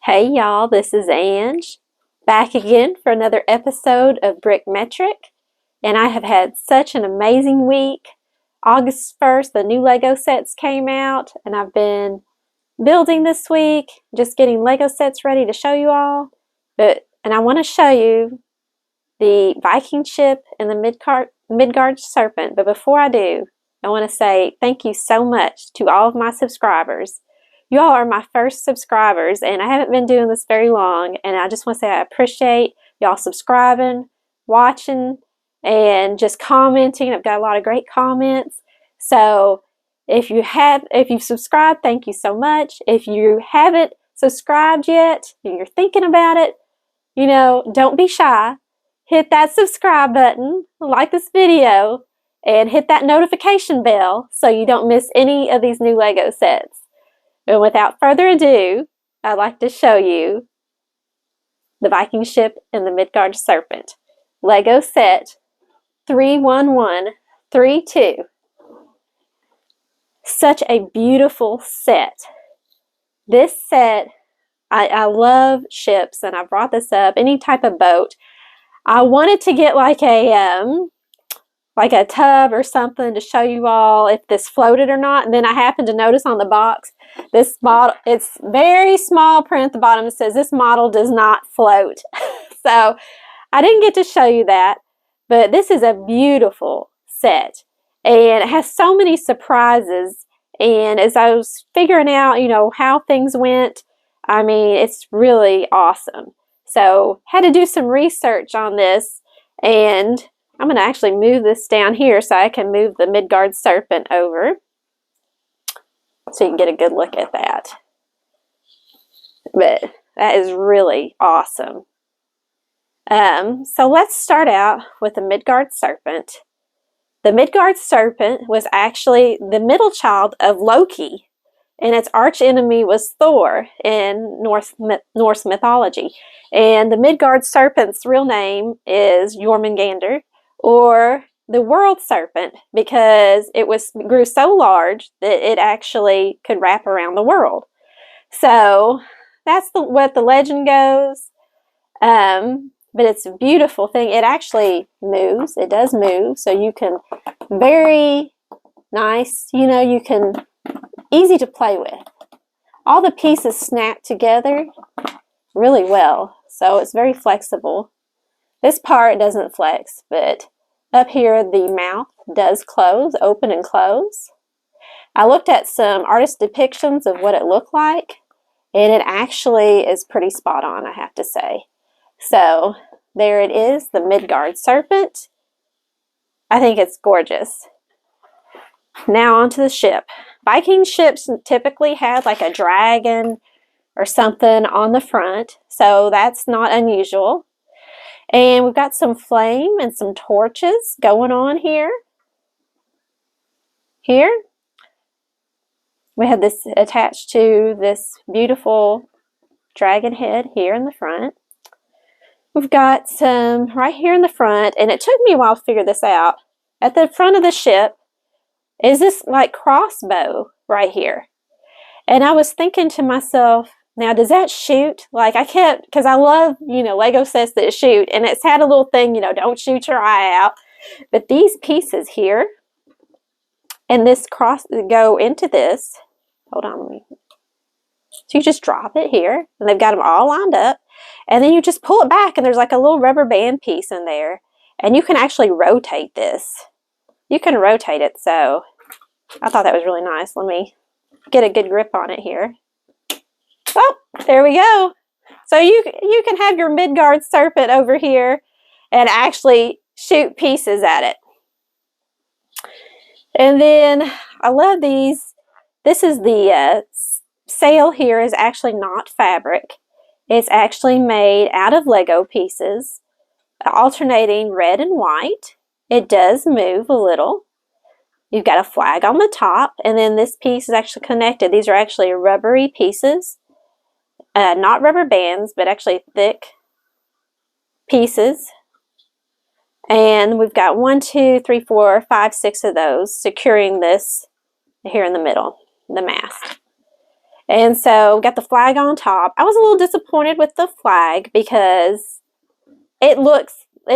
Hey y'all, this is Ange, back again for another episode of Brick Metric, and I have had such an amazing week. August 1st, the new Lego sets came out, and I've been building this week, just getting Lego sets ready to show you all. And I want to show you the Viking ship and the Midgard Serpent, but before I do, I want to say thank you so much to all of my subscribers. You all are my first subscribers, and I haven't been doing this very long, and I just want to say I appreciate y'all subscribing, watching, and just commenting. I've got a lot of great comments. So if you've subscribed, thank you so much. If you haven't subscribed yet and you're thinking about it, don't be shy. Hit that subscribe button, like this video, and hit that notification bell so you don't miss any of these new Lego sets. And without further ado, I'd like to show you the Viking ship and the Midgard Serpent. Lego set 31132. Such a beautiful set. This set, I love ships, and I brought this up, any type of boat. I wanted to get like a tub or something to show you all if this floated or not. And then I happened to notice on the box, this model, it's very small print at the bottom. It says this model does not float. So I didn't get to show you that, but this is a beautiful set. And it has so many surprises. And as I was figuring out, how things went, I mean, it's really awesome. So had to do some research on this, and I'm going to actually move this down here so I can move the Midgard Serpent over so you can get a good look at that. But that is really awesome. So let's start out with the Midgard Serpent. The Midgard Serpent was actually the middle child of Loki, and its arch enemy was Thor in Norse mythology. And the Midgard Serpent's real name is Jormungandr, or the World Serpent, because it grew so large that it actually could wrap around the world. So that's what the legend goes. But it's a beautiful thing. It actually moves. It does move, so you can very nice. You can easy to play with. All the pieces snap together really well, so it's very flexible. This part doesn't flex, but up here the mouth does close, open and close. I looked at some artist depictions of what it looked like, and it actually is pretty spot on, I have to say. So there it is, the Midgard Serpent. I think it's gorgeous. Now onto the ship. Viking ships typically had like a dragon or something on the front, so that's not unusual. And we've got some flame and some torches going on here. Here, we have this attached to this beautiful dragon head here in the front. We've got some right here in the front, and it took me a while to figure this out. At the front of the ship is this like crossbow right here. And I was thinking to myself, now does that shoot? Like because I love, Lego sets that shoot, and it's had a little thing, don't shoot your eye out. But these pieces here and this go into this. Hold on. So you just drop it here, and they've got them all lined up. And then you just pull it back, and there's like a little rubber band piece in there. And you can actually rotate this. You can rotate it, so I thought that was really nice. Let me get a good grip on it here. Oh, there we go. So you can have your Midgard Serpent over here and actually shoot pieces at it. And then I love these. This is the sail here is actually not fabric. It's actually made out of Lego pieces, alternating red and white. It does move a little. You've got a flag on the top, and then this piece is actually connected. These are actually rubbery pieces. Not rubber bands, but actually thick pieces. And we've got 1, 2, 3, 4, 5, 6 of those securing this here in the middle, the mast. And so got the flag on top. I was a little disappointed with the flag because it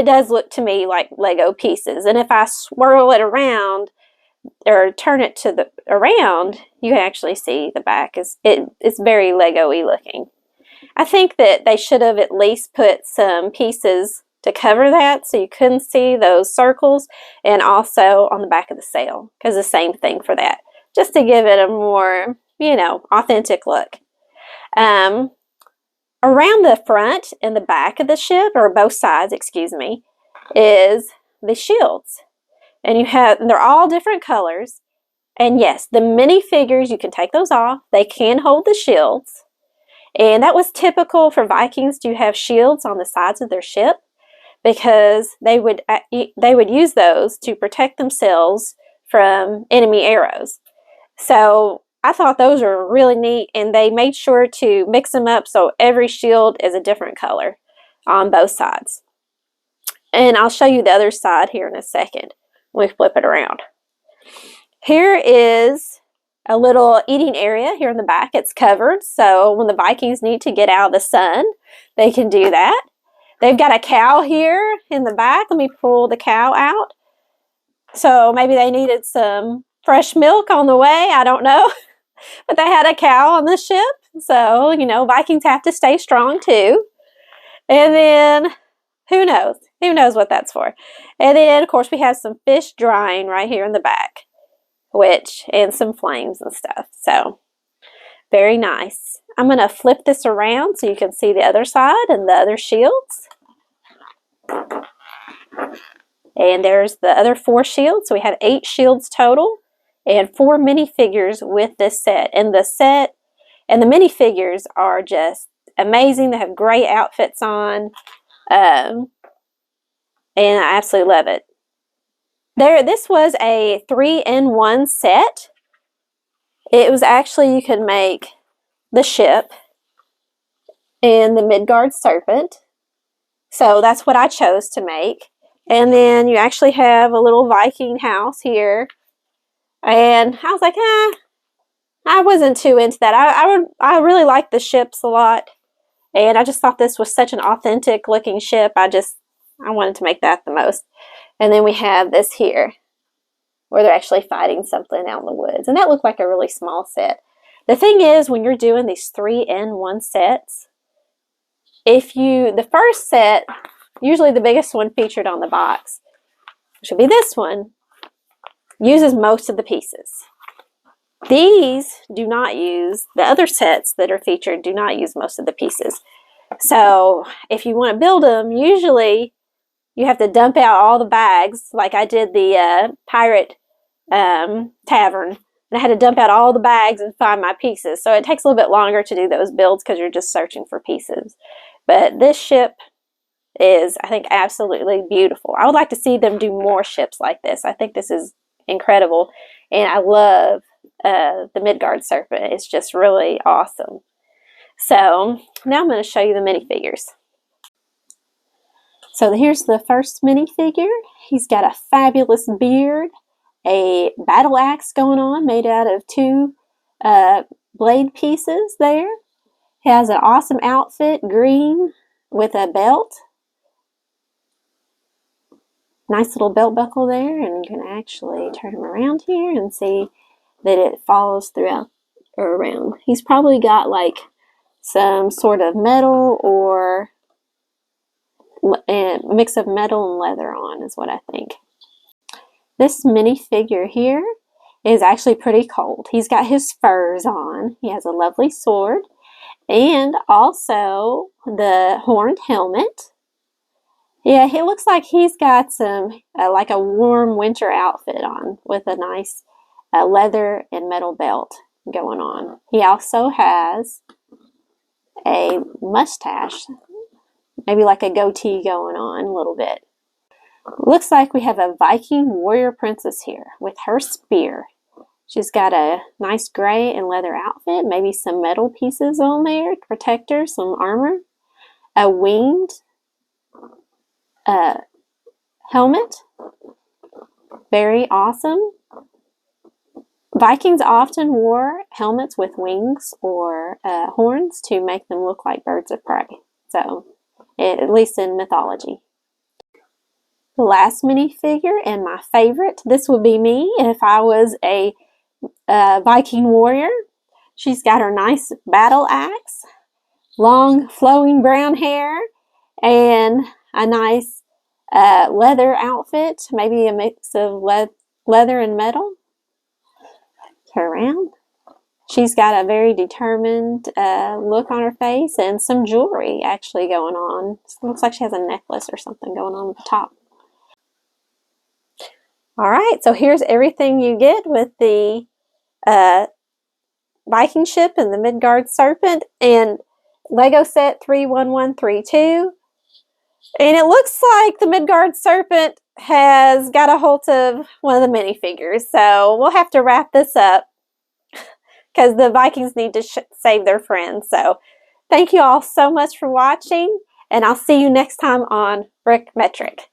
does look to me like Lego pieces. And if I swirl it around or turn it to the around, you can actually see the back it's very Lego-y looking. I think that they should have at least put some pieces to cover that so you couldn't see those circles, and also on the back of the sail, because the same thing for that, just to give it a more, authentic look. Around the front and the back of the ship, or both sides, excuse me, is the shields. And they're all different colors. And yes, the minifigures, you can take those off. They can hold the shields. And that was typical for Vikings to have shields on the sides of their ship, because they would use those to protect themselves from enemy arrows. So I thought those were really neat, and they made sure to mix them up so every shield is a different color on both sides. And I'll show you the other side here in a second when we flip it around. Here is a little eating area here in the back. It's covered, so when the Vikings need to get out of the sun, they can do that. They've got a cow here in the back. Let me pull the cow out. So maybe they needed some fresh milk on the way. I don't know. But they had a cow on the ship. So, Vikings have to stay strong too. And then, who knows? Who knows what that's for? And then, of course, we have some fish drying right here in the back, and some flames and stuff. So, very nice. I'm going to flip this around so you can see the other side and the other shields. And there's the other 4 shields. So we have 8 shields total and 4 minifigures with this set. And the set and the minifigures are just amazing. They have great outfits on. And I absolutely love it. This was a 3-in-1 set. It was actually, you could make the ship and the Midgard Serpent. So that's what I chose to make. And then you actually have a little Viking house here. And I was like, I wasn't too into that. I really like the ships a lot. And I just thought this was such an authentic looking ship. I wanted to make that the most. And then we have this here, where they're actually fighting something out in the woods. And that looked like a really small set. The thing is, when you're doing these 3-in-1 sets, the first set, usually the biggest one featured on the box, which would be this one, uses most of the pieces. These do not use, the other sets that are featured do not use most of the pieces. So if you want to build them, usually you have to dump out all the bags, like I did the pirate tavern. And I had to dump out all the bags and find my pieces. So it takes a little bit longer to do those builds because you're just searching for pieces. But this ship is, I think, absolutely beautiful. I would like to see them do more ships like this. I think this is incredible. And I love the Midgard Serpent. It's just really awesome. So now I'm going to show you the minifigures. So here's the first minifigure. He's got a fabulous beard, a battle axe going on made out of 2 blade pieces there. He has an awesome outfit, green, with a belt. Nice little belt buckle there, and you can actually turn him around here and see that it follows throughout or around. He's probably got like some sort of metal or a mix of metal and leather on is what I think. This minifigure here is actually pretty cold. He's got his furs on. He has a lovely sword and also the horned helmet. Yeah, he looks like he's got some like a warm winter outfit on with a nice leather and metal belt going on. He also has a mustache, maybe like a goatee going on a little bit. Looks like we have a Viking warrior princess here with her spear. She's got a nice gray and leather outfit, maybe some metal pieces on there to protect her, some armor, a winged helmet, very awesome. Vikings often wore helmets with wings or horns to make them look like birds of prey. So, at least in mythology. The last minifigure and my favorite, this would be me if I was a Viking warrior. She's got her nice battle axe, long flowing brown hair, and a nice leather outfit, maybe a mix of leather and metal. Her around. She's got a very determined look on her face and some jewelry actually going on. It looks like she has a necklace or something going on at the top. All right, so here's everything you get with the Viking ship and the Midgard Serpent and Lego set 31132. And it looks like the Midgard Serpent has got a hold of one of the minifigures. So we'll have to wrap this up because the Vikings need to save their friends. So thank you all so much for watching, and I'll see you next time on Brick Metric.